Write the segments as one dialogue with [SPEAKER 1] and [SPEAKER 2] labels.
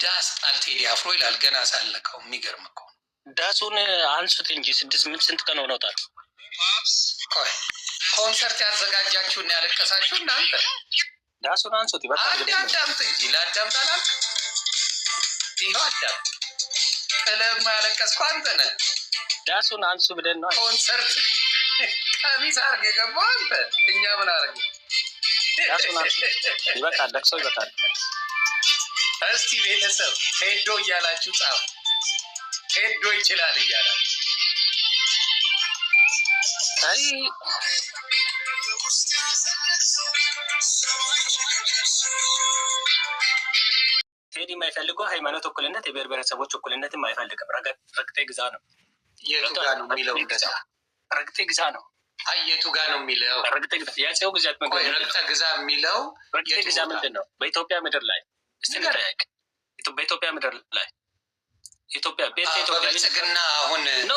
[SPEAKER 1] ዳስ ጣል ቴዲ አፍሮ ይላል። ገና ሳለቀው የሚገርም እኮ
[SPEAKER 2] ዳሱን አንሱት እንጂ 6 ስንት ቀን ሆኖታል?
[SPEAKER 1] ኮንሰርት ያዘጋጃችሁና ያለቀሳችሁ እናንተ
[SPEAKER 2] ዳሱን አንሱት። ይበቃል።
[SPEAKER 1] አዳምጥ እንጂ ለአዳምጥ አላልክ? ይኸው አዳምጥ። ቀለም ያለቀስኩ አንተ ነህ።
[SPEAKER 2] ዳሱን አንሱ ብለን ነው
[SPEAKER 1] ኮንሰርት ቀሚስ አድርገህ የገባው አንተ። እኛ ምን አደረግን?
[SPEAKER 2] ዳሱን አንሱ። ይበቃል። ለቅሶ ይበቃል።
[SPEAKER 1] እስቲ ቤተሰብ ሄዶ እያላችሁ ጻፉ። ሄዶ ይችላል እያላችሁ
[SPEAKER 2] አይ ቴዲ የማይፈልገው ሃይማኖት እኩልነት፣ የብሔር ብሔረሰቦች እኩልነትም አይፈልግም። ረግጤ ግዛ ነው።
[SPEAKER 1] የቱ ጋ ነው የሚለው?
[SPEAKER 2] ረግጤ ግዛ ነው።
[SPEAKER 1] አይ የቱ ጋ ነው የሚለው?
[SPEAKER 2] ረግጤ ግዛ ያጼው ግዛት መንገድ
[SPEAKER 1] ረግጤ ግዛ የሚለው
[SPEAKER 2] ረግጤ ግዛ ምንድን ነው? በኢትዮጵያ ምድር ላይ እስተነጠያቅ በኢትዮጵያ ምድር ላይ ኢትዮጵያ ቤተ ኢትዮጵያ
[SPEAKER 1] ብልጽግና አሁን
[SPEAKER 2] ኖ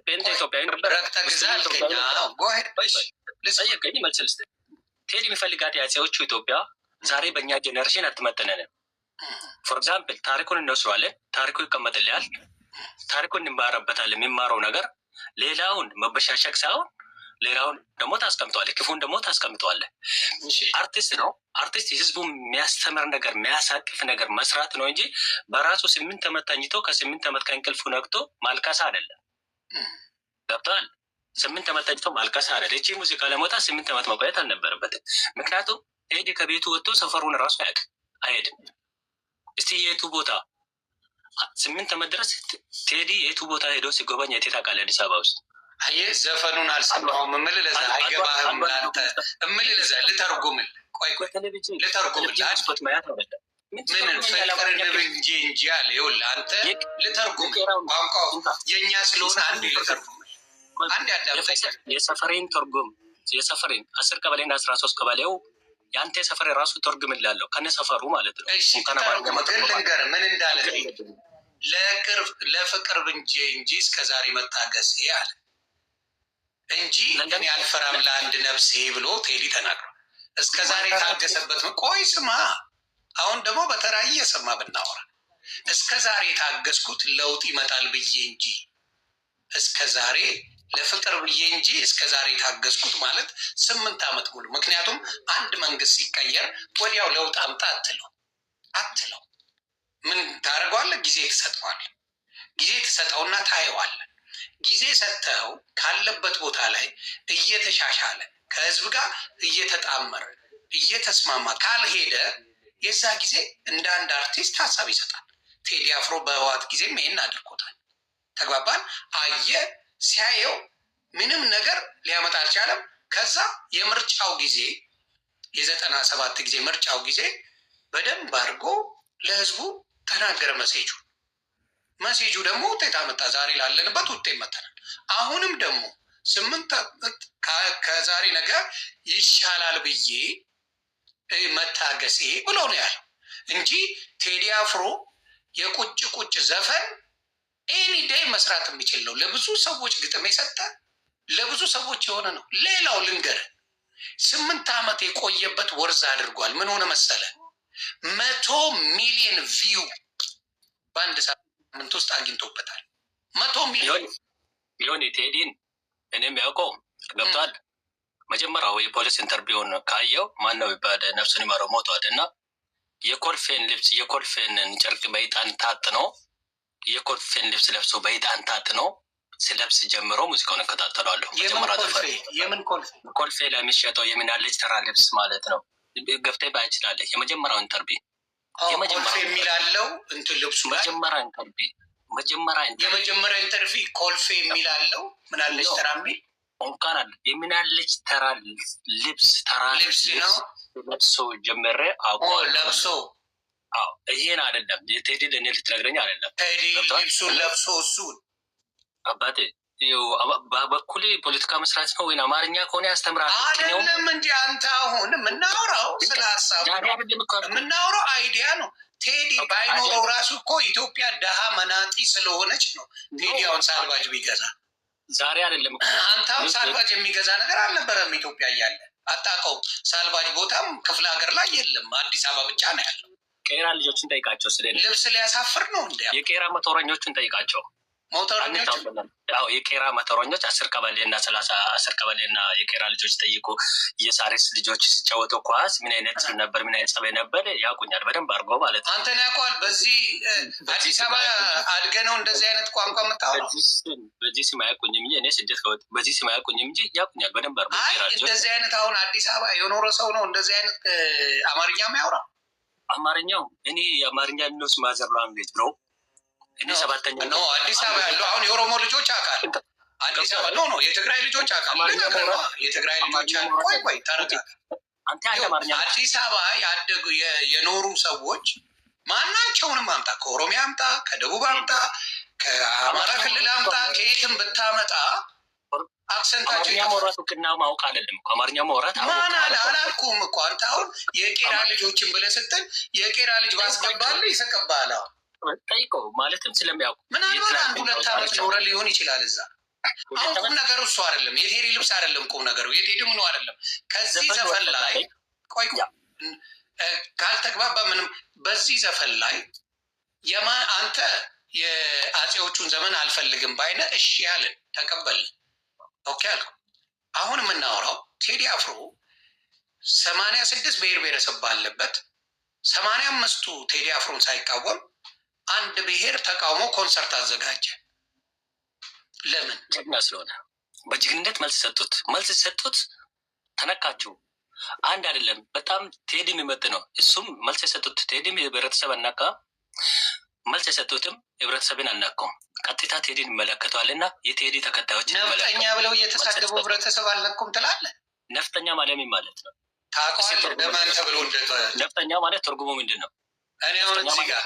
[SPEAKER 2] ቤተ ኢትዮጵያ
[SPEAKER 1] ረግጤ ግዛ አልከኝ።
[SPEAKER 2] ጠየቀኝ መልስ ልስጥ። ቴዲ የሚፈልጋት ያጼዎቹ ኢትዮጵያ ዛሬ በእኛ ጄኔሬሽን አትመጥነንም። ፎር ኤግዛምፕል ታሪኩን እንወስደዋለን። ታሪኩ ይቀመጥልያል። ታሪኩን እንማረበታለን። የሚማረው ነገር ሌላውን መበሻሸቅ ሳይሆን ሌላውን ደግሞ ታስቀምጠዋለህ፣ ክፉን ደግሞ ታስቀምጠዋለህ። አርቲስት ነው። አርቲስት ህዝቡ የሚያስተምር ነገር የሚያሳቅፍ ነገር መስራት ነው እንጂ በራሱ 8 ዓመት ተኝቶ ከ8 ዓመት ከእንቅልፉ ነቅቶ ማልቀስ አይደለም። ገብተዋል? 8 ዓመት ተኝቶ ማልቀስ አይደለም። እቺ ሙዚቃ ለመውጣት 8 ዓመት መቆየት አልነበረበትም። ምክንያቱም ቴዲ ከቤቱ ወጥቶ ሰፈሩን ራሱ ያውቅ አይሄድም። እስቲ የቱ ቦታ 8 ዓመት ድረስ ቴዲ የቱ ቦታ ሄዶ ሲጎበኝ የት ታውቃለህ? አዲስ አበባ ውስጥ
[SPEAKER 1] አየህ፣ ዘፈኑን አልሰማሁም። እምልህ ለዛ አይገባህም። ለአንተ እምልህ ለዛ ልተርጉምልህ። ቆይ ልተርጉምልህ። ምን ፍቅርን እንጂ እንጂ አለ። ይኸውልህ አንተ ልተርጉምልህ። ቋንቋው የእኛ ስለሆነ አንድ ልተርጉምልህ። አንድ ያዳምጠኝ።
[SPEAKER 2] የሰፈሬን ትርጉም የሰፈሬን 10 ቀበሌና 13 ቀበሌው የአንተ ሰፈር የራሱ ትርጉምልሃለሁ ከነ ሰፈሩ ማለት ነው።
[SPEAKER 1] እሺ ግን ልንገርህ ምን እንዳለ ለፍቅር እንጂ እስከዛሬ መታገስ አለ እንጂ እኔ አልፈራም ለአንድ ነፍሴ ብሎ ቴዲ ተናግሯል። እስከዛሬ ታገሰበት። ቆይ ስማ፣ አሁን ደግሞ በተራይ እየሰማ ብናወራ እስከዛሬ የታገስኩት ለውጥ ይመጣል ብዬ እንጂ እስከዛሬ ለፍቅር ብዬ እንጂ እስከዛሬ የታገስኩት ማለት 8 ዓመት ሙሉ። ምክንያቱም አንድ መንግስት ሲቀየር ወዲያው ለውጥ አምጣ አትለው። ምን ታደርገዋለህ? ጊዜ ትሰጠዋለህ። ጊዜ ትሰጠውና ታየዋለህ። ጊዜ ሰጥተው ካለበት ቦታ ላይ እየተሻሻለ ከህዝብ ጋር እየተጣመረ እየተስማማ ካልሄደ የዛ ጊዜ እንደ አንድ አርቲስት ሀሳብ ይሰጣል። ቴዲ አፍሮ በህወሓት ጊዜም ይሄን አድርጎታል። ተግባባን? አየ ሲያየው ምንም ነገር ሊያመጣ አልቻለም። ከዛ የምርጫው ጊዜ የ97 ጊዜ ምርጫው ጊዜ በደንብ አድርጎ ለህዝቡ ተናገረ። መሴጁ ደግሞ ውጤት አመጣ። ዛሬ ላለንበት ውጤት መተናል። አሁንም ደግሞ 8 ዓመት ከዛሬ ነገ ይሻላል ብዬ መታገሴ ብሎ ነው ያለው እንጂ ቴዲ አፍሮ የቁጭ ዘፈን ኤኒ ዴይ መስራት የሚችል ነው። ለብዙ ሰዎች ግጥም የሰጠ ለብዙ ሰዎች የሆነ ነው። ሌላው ልንገርህ 8 ዓመት የቆየበት ወርዝ አድርጓል። ምን ሆነ መሰለ? 100 ሚሊዮን ቪው በአንድ ሳምንት ውስጥ አግኝቶበታል። 100 ሚሊዮን
[SPEAKER 2] ቴዲን እኔም ያውቀው ገብቷል። መጀመሪያው የፖሊስ ኢንተርቪውን ካየው ማነው ይባል ነፍሱን ይማረው ሞቷል። እና የኮልፌን ልብስ የኮልፌን ጨርቅ በይጣን ታጥኖ የኮልፌን ልብስ ለብሶ በይጣን ታጥኖ ስለብስ ጀምሮ ሙዚቃውን እከታተላለሁ።
[SPEAKER 1] የምን
[SPEAKER 2] ኮልፌ ለሚሸጠው የምናለች ተራ ልብስ ማለት ነው። ገፍተህ ባይ ይችላለህ። የመጀመሪያው ኢንተርቪው
[SPEAKER 1] ኮልፌ የሚላለው እንትን ልብሱ የመጀመሪያ ኢንተርቪው ኮልፌ የሚላለው ምናለች ተራ የሚል
[SPEAKER 2] እንኳን አለ የምናለች ተራ ልብስ ነው ለብሶ ጀመረ አውቆ
[SPEAKER 1] ለብሶ
[SPEAKER 2] ይሄን አይደለም የቴዲ ለኔ ልትነግረኝ አይደለም።
[SPEAKER 1] ቴዲ ልብሱን ለብሶ እሱን
[SPEAKER 2] አባቴ በበኩሌ ፖለቲካ መስራት ነው ወይ አማርኛ ከሆነ ያስተምራል
[SPEAKER 1] አይደለም እንጂ አንተ አሁን የምናወራው ስለ ሀሳብ የምናወራው አይዲያ ነው። ቴዲ ባይኖረው ራሱ እኮ ኢትዮጵያ ደሃ መናጢ ስለሆነች ነው ቴዲ አሁን ሳልባጅ ቢገዛ
[SPEAKER 2] ዛሬ አይደለም።
[SPEAKER 1] አንተ አሁን ሳልባጅ የሚገዛ ነገር አልነበረም ኢትዮጵያ እያለ አታውቀውም። ሳልባጅ ቦታም ክፍለ ሀገር ላይ የለም፣ አዲስ አበባ ብቻ ነው ያለው።
[SPEAKER 2] ቄራ ልጆችን ጠይቃቸው። ስለ
[SPEAKER 1] ልብስ ሊያሳፍር ነው እንዴ?
[SPEAKER 2] የቄራ ሞተረኞቹን ጠይቃቸው። ሞተረኞች የቄራ ሞተረኞች 10 ቀበሌ እና 10 ቀበሌ እና የቄራ ልጆች ጠይቁ። የሳሪስ ልጆች ሲጫወቱ ኳስ ምን አይነት ነበር፣ ምን አይነት ጸባይ ነበር ያውቁኛል በደንብ አድርገው ማለት ነው።
[SPEAKER 1] አንተን ያውቀዋል። በዚህ አዲስ አበባ አድገህ ነው እንደዚህ አይነት ቋንቋ የምታወራው?
[SPEAKER 2] በዚህ ስም አያውቁኝም እንጂ እኔ ስደት ከወጥ በዚህ ስም አያውቁኝም እንጂ ያውቁኛል በደንብ አድርገው።
[SPEAKER 1] እንደዚህ አይነት አሁን አዲስ አበባ የኖረ ሰው ነው እንደዚህ አይነት አማርኛ የሚያወራ?
[SPEAKER 2] አማርኛው እኔ የአማርኛ ኒውስ ማዘር ላንጉዌጅ ብሎ እኔ 7ኛ
[SPEAKER 1] ነው አዲስ አበባ ያለው። አሁን የኦሮሞ ልጆች አውቃል አዲስ አበባ ነው የትግራይ ልጆች አውቃል። የትግራይ ልጆች ቆይ ታረጋ አዲስ አበባ ያደጉ የኖሩ ሰዎች ማናቸውንም አምጣ፣ ከኦሮሚያ አምጣ፣ ከደቡብ አምጣ፣ ከአማራ ክልል አምጣ፣ ከየትም ብታመጣ አክሰንታቸው
[SPEAKER 2] ማውራት እውቅና ማውቅ አይደለም። አማርኛ ማውራት
[SPEAKER 1] ማን አላልኩም እኮ አንተ አሁን የቄራ ልጆችን ብለህ ስትል የቄራ ልጅ ባስገባልህ ይሰቀባል።
[SPEAKER 2] ጠይቀው ማለትም ስለሚያውቁ
[SPEAKER 1] ምናልባት 1-2 ዓመት ኖረ ሊሆን ይችላል እዛ። አሁን ቁም ነገሩ እሱ አይደለም፣ የቴሪ ልብስ አይደለም ቁም ነገሩ፣ የቴዲ ምኑ አይደለም። ከዚህ ዘፈን ላይ ቆይ ካልተግባባ ምንም በዚህ ዘፈን ላይ አንተ የአፄዎቹን ዘመን አልፈልግም ባይነ እሺ ያልን ተቀበልን ኦኬ አልኩ። አሁን የምናወራው ቴዲ አፍሮ 86 ብሔር ብሔረሰብ ባለበት 85ቱ ቴዲ አፍሮን ሳይቃወም አንድ ብሔር ተቃውሞ ኮንሰርት አዘጋጀ። ለምን?
[SPEAKER 2] ጀግና ስለሆነ በጀግንነት መልስ ሰጡት። ተነካችሁ። አንድ አይደለም በጣም ቴዲ የሚመጥ ነው። እሱም መልስ የሰጡት ቴዲም የህብረተሰብ አናካ፣ መልስ የሰጡትም ህብረተሰብን አናቀውም። ቀጥታ ቴዲን ይመለከተዋል እና የቴዲ ተከታዮች
[SPEAKER 1] ነፍጠኛ ብለው እየተሳደቡ ህብረተሰብ አልነኩም ትላለህ።
[SPEAKER 2] ነፍጠኛ ማለት ማለት ነው
[SPEAKER 1] ታውቀዋለህ። ለማን ተብሎ
[SPEAKER 2] ነፍጠኛ ማለት ትርጉሙ ምንድን ነው?
[SPEAKER 1] እኔ አሁን እዚህ ጋር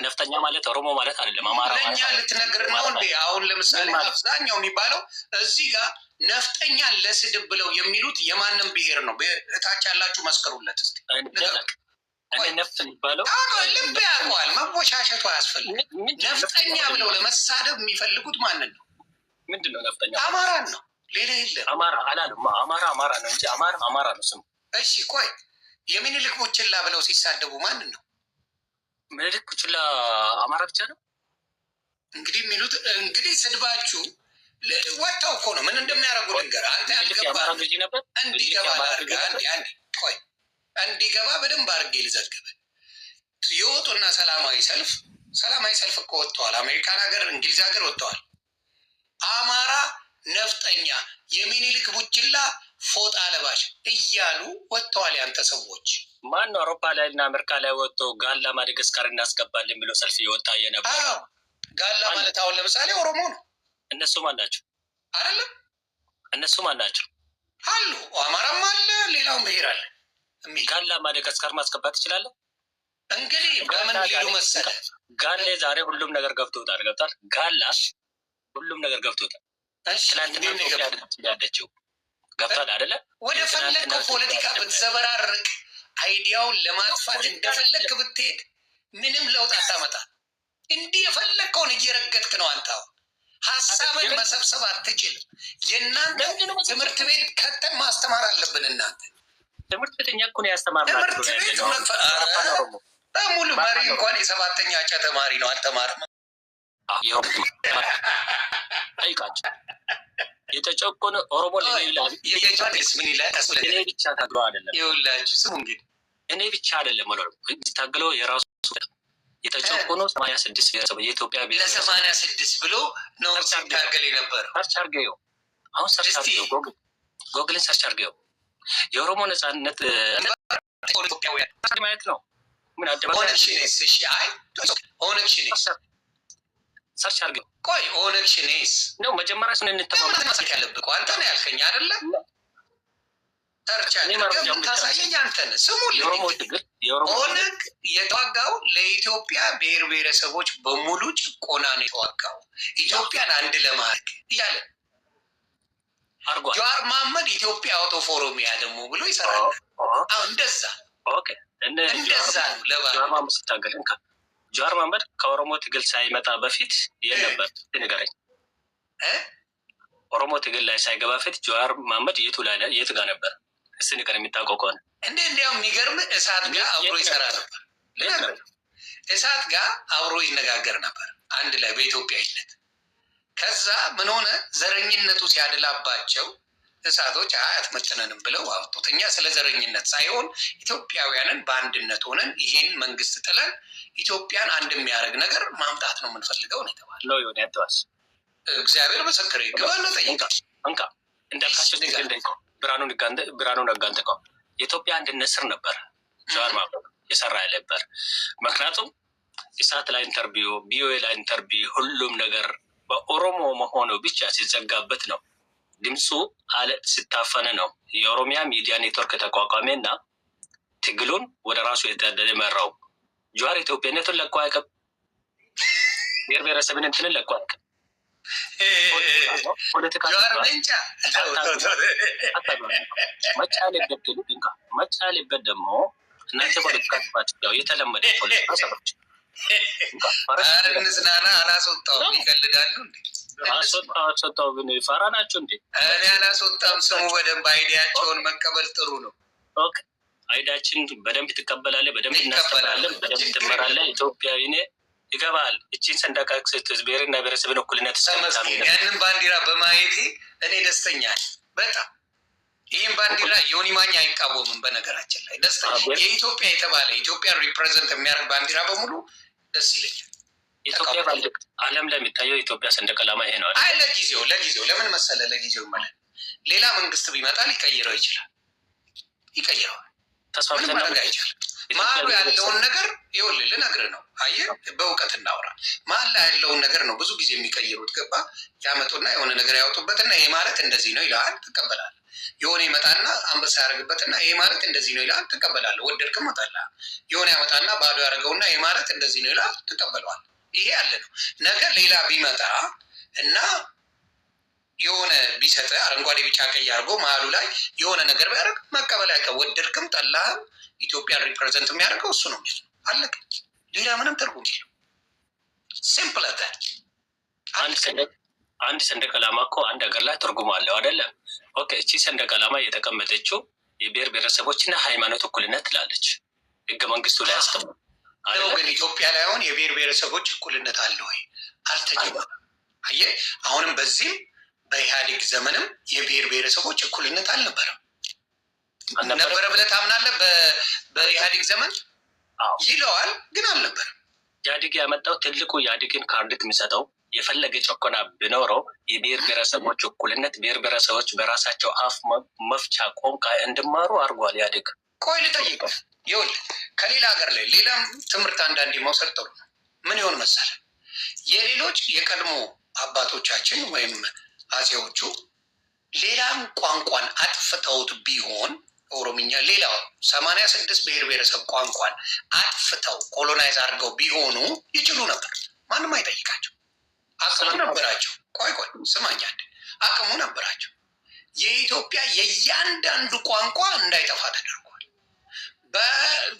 [SPEAKER 2] ነፍጠኛ ማለት ኦሮሞ ማለት አይደለም፣ አማራ ማለት
[SPEAKER 1] ለእኛ ልትነግር ነው እንዴ? አሁን ለምሳሌ አብዛኛው የሚባለው እዚህ ጋር ነፍጠኛ ለስድብ ብለው የሚሉት የማንም ብሔር ነው። እታች ያላችሁ መስከሩለት እስኪ።
[SPEAKER 2] ነፍጥ የሚባለው
[SPEAKER 1] ልብ ያውቀዋል። መቦሻሸቱ አያስፈልግም። ነፍጠኛ ብለው ለመሳደብ የሚፈልጉት ማንን ነው?
[SPEAKER 2] ምንድን ነው ነፍጠኛ?
[SPEAKER 1] አማራን ነው፣ ሌላ የለም።
[SPEAKER 2] አማራ አላሉማ። አማራ ነው እንጂ አማራ ነው ስሙ።
[SPEAKER 1] እሺ ቆይ የሚኒልክ ቡችላ ብለው ሲሳደቡ ማንን ነው?
[SPEAKER 2] ምኒልክ ቡችላ አማራ ብቻ ነው
[SPEAKER 1] እንግዲህ የሚሉት። እንግዲህ ስድባችሁ ወጥተው እኮ ነው ምን እንደሚያደርጉ ልንገር። አንተ ያልገባ እንዲገባ አድርጋ ቆይ እንዲገባ በደንብ አድርጌ ልዘግብ። የወጡና ሰላማዊ ሰልፍ እኮ ወጥተዋል። አሜሪካን ሀገር፣ እንግሊዝ ሀገር ወጥተዋል። አማራ ነፍጠኛ፣ የሚኒልክ ቡችላ ፎጣ ለባሽ እያሉ ወጥተዋል። ያንተ ሰዎች
[SPEAKER 2] ማን ነው አውሮፓ ላይ እና አሜሪካ ላይ ወጥቶ ጋላ ማደጋስካር እናስገባለን የሚለው ሰልፍ የወጣ የነበር?
[SPEAKER 1] ጋላ ማለት አሁን ለምሳሌ ኦሮሞ ነው።
[SPEAKER 2] እነሱ ማን ናቸው?
[SPEAKER 1] አይደለም
[SPEAKER 2] እነሱ ማን ናቸው?
[SPEAKER 1] አሉ አማራም አለ፣ ሌላውም ብሄር አለ።
[SPEAKER 2] ጋላ ማደጋስካር ማስገባት ትችላለህ?
[SPEAKER 1] እንግዲህ በምን ሊሉ መሰለህ?
[SPEAKER 2] ጋላ ዛሬ ሁሉም ነገር ገብቶታል። ገብቷል። ጋላ ሁሉም ነገር ገብቶታል። ትላንትና ያለችው ገብቷል አይደለ? ወደ
[SPEAKER 1] ፈለግከው ፖለቲካ ብትዘበራርቅ አይዲያውን ለማጥፋት እንደፈለግክ ብትሄድ ምንም ለውጥ አታመጣ። እንዲህ የፈለግከውን እየረገጥክ ነው አንተ። ሀሳብን መሰብሰብ አትችልም። የእናንተ ትምህርት ቤት ከተን ማስተማር አለብን። እናንተ
[SPEAKER 2] ትምህርት ቤት እኛ እኮ ነው ያስተማርናችሁ።
[SPEAKER 1] ትምህርት ቤት በሙሉ መሪ እንኳን የ7ኛ ተማሪ ነው አልተማርም።
[SPEAKER 2] ጠይቃቸው የተጨቆነ ኦሮሞ እኔ ብቻ ታግለው አይደለም።
[SPEAKER 1] ይኸውላችሁ ስሙ እንግዲህ
[SPEAKER 2] እኔ ብቻ አይደለም ታግለው የራሱ የተጨቆኑ 86 ብሔረሰብ የኢትዮጵያ ብሔረሰብ
[SPEAKER 1] ለ86 ብሎ ነው ሲታገል የነበረ።
[SPEAKER 2] ሰርች አድርገው አሁን ሰርች አድርገው ጎግልን ሰርች አድርገው የኦሮሞ ነጻነት ኢትዮጵያውያን ማየት ነው። ምን
[SPEAKER 1] ኦነግ ሽኔስ? እሺ አይ ኦነግ ሽኔስ
[SPEAKER 2] ሰርች አድርገው።
[SPEAKER 1] ቆይ ኦነግ ሽኔስ
[SPEAKER 2] ነው መጀመሪያ ስን እንተማመን
[SPEAKER 1] ያለብህ አንተ ነው ያልከኝ አይደለ? ሰርች አድርገው ታሳየኝ አንተ ነህ። ስሙ ኦነግ የተዋጋው ለኢትዮጵያ ብሔር ብሔረሰቦች በሙሉ ጭቆና ነው የተዋጋው፣ ኢትዮጵያን አንድ ለማድረግ እያለ ጀዋር መሀመድ ኢትዮጵያ አውቶ ኦሮሚያ ደግሞ ብሎ ይሰራል። አሁን እንደዛ እንደዛ ነው ለባህል
[SPEAKER 2] ስታገል ጀዋር መሀመድ ከኦሮሞ ትግል ሳይመጣ በፊት የት ነበር ንገረኝ። ኦሮሞ ትግል ላይ ሳይገባ በፊት ጀዋር መሀመድ የቱ ጋር ነበር? እስኪ ንገረኝ የሚታውቀው ከሆነ።
[SPEAKER 1] እንዲያውም የሚገርም እሳት ጋር አብሮ ይሰራ ነበር። እሳት ጋር አብሮ ይነጋገር ነበር አንድ ላይ በኢትዮጵያዊነት። ከዛ ምን ሆነ? ዘረኝነቱ ሲያድላባቸው እሳቶች አትመጥነንም ብለው አወጡት። እኛ ስለ ዘረኝነት ሳይሆን ኢትዮጵያውያንን በአንድነት ሆነን ይሄን መንግስት ጥለን ኢትዮጵያን አንድ የሚያደርግ ነገር ማምጣት ነው የምንፈልገው ነው የተባለው። እግዚአብሔር ምስክሬ ግባና ጠይቃ
[SPEAKER 2] እንካ እንዳልካቸው ብርሃኑ ነጋን ጠቀው የኢትዮጵያ አንድነት ስር ነበር ጀዋር መሐመድ የሰራ ነበር። ምክንያቱም ኢሳት ላይ ኢንተርቪው፣ ቪኦኤ ላይ ኢንተርቪው፣ ሁሉም ነገር በኦሮሞ መሆኑ ብቻ ሲዘጋበት ነው። ድምፁ አለ ሲታፈነ ነው የኦሮሚያ ሚዲያ ኔትወርክ ተቋቋሜ እና ትግሉን ወደ ራሱ የተመራው። ጀዋር ኢትዮጵያነቱን ለቆ አያውቅም። ብሔር ብሔረሰብን እንትንን ለቆ አያውቅም። መቻልበት ደግሞ እናንተ ፖለቲካ ስባቸው የተለመደ ፖለቲካ ሰዎች
[SPEAKER 1] እንዝናና አላስወጣውም ይቀልዳሉ እንዴ?
[SPEAKER 2] አስወጣው ግን ፈራ ናቸው እንዴ?
[SPEAKER 1] እኔ አላስወጣም። ስሙ በደንብ አይዲያቸውን መቀበል ጥሩ ነው።
[SPEAKER 2] አይዲያችን በደንብ ትቀበላለህ፣ በደንብ እናስቀበላለን፣ በደንብ ትመራለህ። ኢትዮጵያዊ ኔ ይገባል። እቺን ሰንደቅ ብሔርና ብሔረሰብን እኩልነት
[SPEAKER 1] ያንን ባንዲራ በማየቴ እኔ ደስተኛ በጣም። ይህም ባንዲራ ዮኒ ማኛ አይቃወምም። በነገራችን ላይ ደስተኛ የኢትዮጵያ የተባለ ኢትዮጵያ ሪፕሬዘንት የሚያደርግ ባንዲራ በሙሉ ደስ ይለኛል።
[SPEAKER 2] ኢትዮጵያ ባንዲራ ዓለም ላይ የሚታየው ኢትዮጵያ ሰንደቅ ዓላማ ይሄ ነው።
[SPEAKER 1] አይ ለጊዜው ለምን መሰለ ለጊዜው ማለት ሌላ መንግስት ቢመጣ ሊቀይረው ይችላል፣ ይቀይረዋል። ምንም ማድረግ አይቻልም። መሀሉ ያለውን ነገር ይኸውልህ ልነግርህ ነው። አየህ በእውቀት እናውራ። መሀል ላይ ያለውን ነገር ነው ብዙ ጊዜ የሚቀይሩት። ገባ? ያመጡና የሆነ ነገር ያወጡበትና ይሄ ማለት እንደዚህ ነው ይልሃል፣ ትቀበላለህ። የሆነ ይመጣና አንበሳ ያደርግበትና ይሄ ማለት እንደዚህ ነው ይልሃል፣ ትቀበላለህ። ወደድክም ጠላህ። የሆነ ያመጣና ባዶ ያደርገውና ይሄ ማለት እንደዚህ ነው ይልሃል፣ ትቀበለዋል። ይሄ ያለ ነው። ነገ ሌላ ቢመጣ እና የሆነ ቢሰጥ አረንጓዴ ቢጫ ቀይ አድርጎ መሀሉ ላይ የሆነ ነገር ቢያደርግ መቀበል አይቀር። ወደድክም ጠላህም ኢትዮጵያን ሪፕሬዘንት የሚያደርገው እሱ ነው። አለቀ። ሌላ ምንም ትርጉም የለው። ሲምፕል አት
[SPEAKER 2] አንድ ሰንደቅ ዓላማ እኮ አንድ ሀገር ላይ ትርጉም አለው አይደለም? ኦኬ፣ እቺ ሰንደቅ ዓላማ የተቀመጠችው የብሔር ብሔረሰቦችና ሃይማኖት እኩልነት ትላለች ህገ መንግስቱ ላይ ያስቀምጣል።
[SPEAKER 1] ግን ኢትዮጵያ ላይ አሁን የብሔር ብሔረሰቦች እኩልነት አለ ወይ? አልተጀመረም። አየህ፣ አሁንም በዚህም በኢህአዴግ ዘመንም የብሔር ብሔረሰቦች እኩልነት አልነበረም። ነበረ ብለህ ታምናለህ? በኢህአዴግ ዘመን ይለዋል፣ ግን አልነበረም።
[SPEAKER 2] ኢህአዴግ ያመጣው ትልቁ ኢህአዴግን ካርድት የሚሰጠው የፈለገ ጨቆና ቢኖረው የብሔር ብሔረሰቦች እኩልነት፣ ብሔር ብሔረሰቦች በራሳቸው አፍ መፍቻ ቋንቋ እንዲማሩ አድርጓል ኢህአዴግ።
[SPEAKER 1] ቆይ ልጠይቅህ፣ ይኸውልህ ከሌላ ሀገር ላይ ሌላም ትምህርት አንዳንዴ መውሰድ ጥሩ ነው። ምን ይሆን መሰለህ፣ የሌሎች የቀድሞ አባቶቻችን ወይም አጼዎቹ ሌላም ቋንቋን አጥፍተውት ቢሆን ኦሮምኛ፣ ሌላው 86 ብሔር ብሔረሰብ ቋንቋን አጥፍተው ኮሎናይዝ አድርገው ቢሆኑ ይችሉ ነበር። ማንም አይጠይቃቸው። አቅሙ ነበራቸው። ቆይ ስማኝ፣ አቅሙ ነበራቸው። የኢትዮጵያ የእያንዳንዱ ቋንቋ እንዳይጠፋ ተደርጓል።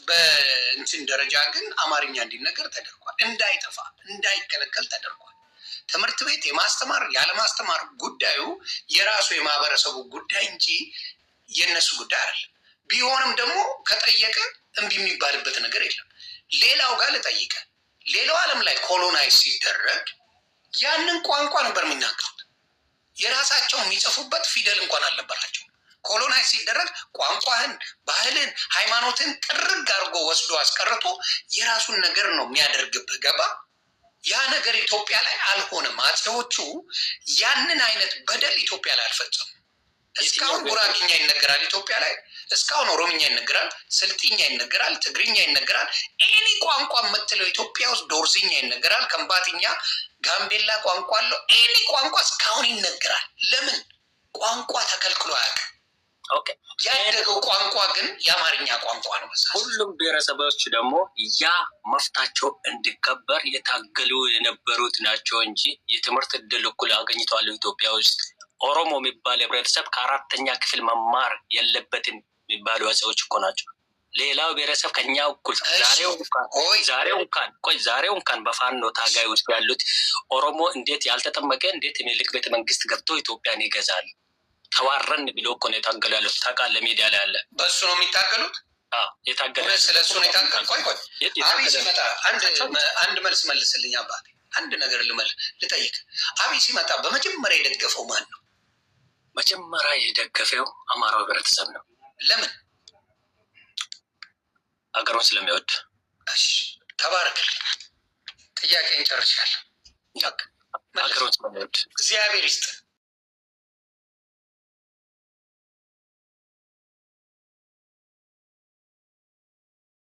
[SPEAKER 1] በእንትን ደረጃ ግን አማርኛ እንዲነገር ተደርጓል። እንዳይጠፋ እንዳይከለከል ተደርጓል። ትምህርት ቤት የማስተማር ያለማስተማር ጉዳዩ የራሱ የማህበረሰቡ ጉዳይ እንጂ የእነሱ ጉዳይ አይደለም። ቢሆንም ደግሞ ከጠየቀ እምቢ የሚባልበት ነገር የለም። ሌላው ጋር ልጠይቀ፣ ሌላው ዓለም ላይ ኮሎናይዝ ሲደረግ ያንን ቋንቋ ነበር የሚናገሩት። የራሳቸው የሚጽፉበት ፊደል እንኳን አልነበራቸው። ኮሎናይዝ ሲደረግ ቋንቋህን፣ ባህልን፣ ሃይማኖትን ጥርግ አድርጎ ወስዶ አስቀርቶ የራሱን ነገር ነው የሚያደርግብህ። ገባ? ያ ነገር ኢትዮጵያ ላይ አልሆነም። አጼዎቹ ያንን አይነት በደል ኢትዮጵያ ላይ አልፈጸሙም። እስካሁን ጉራግኛ ይነገራል ኢትዮጵያ ላይ፣ እስካሁን ኦሮምኛ ይነገራል፣ ስልጥኛ ይነገራል፣ ትግርኛ ይነገራል። ኤኒ ቋንቋ የምትለው ኢትዮጵያ ውስጥ ዶርዝኛ ይነገራል፣ ከምባትኛ፣ ጋምቤላ ቋንቋ አለው። ኤኒ ቋንቋ እስካሁን ይነገራል። ለምን? ቋንቋ ተከልክሎ አያውቅም። ያደገው ቋንቋ ግን የአማርኛ ቋንቋ ነው።
[SPEAKER 2] ሁሉም ብሔረሰቦች ደግሞ ያ መፍታቸው እንዲከበር የታገሉ የነበሩት ናቸው እንጂ የትምህርት እድል እኩል አገኝተዋል። ኢትዮጵያ ውስጥ ኦሮሞ የሚባል ህብረተሰብ ከአራተኛ ክፍል መማር የለበትም የሚባሉ አጼዎች እኮ ናቸው። ሌላው ብሔረሰብ ከኛ እኩል ዛሬው እንኳን በፋኖ ታጋይ ውስጥ ያሉት ኦሮሞ እንዴት ያልተጠመቀ እንዴት የሚልክ ቤተ መንግስት ገብቶ ኢትዮጵያን ይገዛል? ተዋረን ብሎ እኮ ነው የታገሉ ያሉት። ታውቃለህ፣ ሚዲያ ላይ አለ።
[SPEAKER 1] በእሱ ነው የሚታገሉት።
[SPEAKER 2] የታገለ
[SPEAKER 1] ስለ እሱ ነው የታገለ። ቆይ አብይ ሲመጣ አንድ መልስ መልስልኝ አባቴ። አንድ ነገር ልጠይቅ። አብይ ሲመጣ በመጀመሪያ የደገፈው ማን ነው?
[SPEAKER 2] መጀመሪያ የደገፈው አማራው ህብረተሰብ ነው።
[SPEAKER 1] ለምን?
[SPEAKER 2] አገሩን ስለሚወድ።
[SPEAKER 1] እሺ ተባረክልኝ። ጥያቄን ጨርሻለሁ።
[SPEAKER 2] አገሩን ስለሚወድ
[SPEAKER 1] እግዚአብሔር ይስጥ።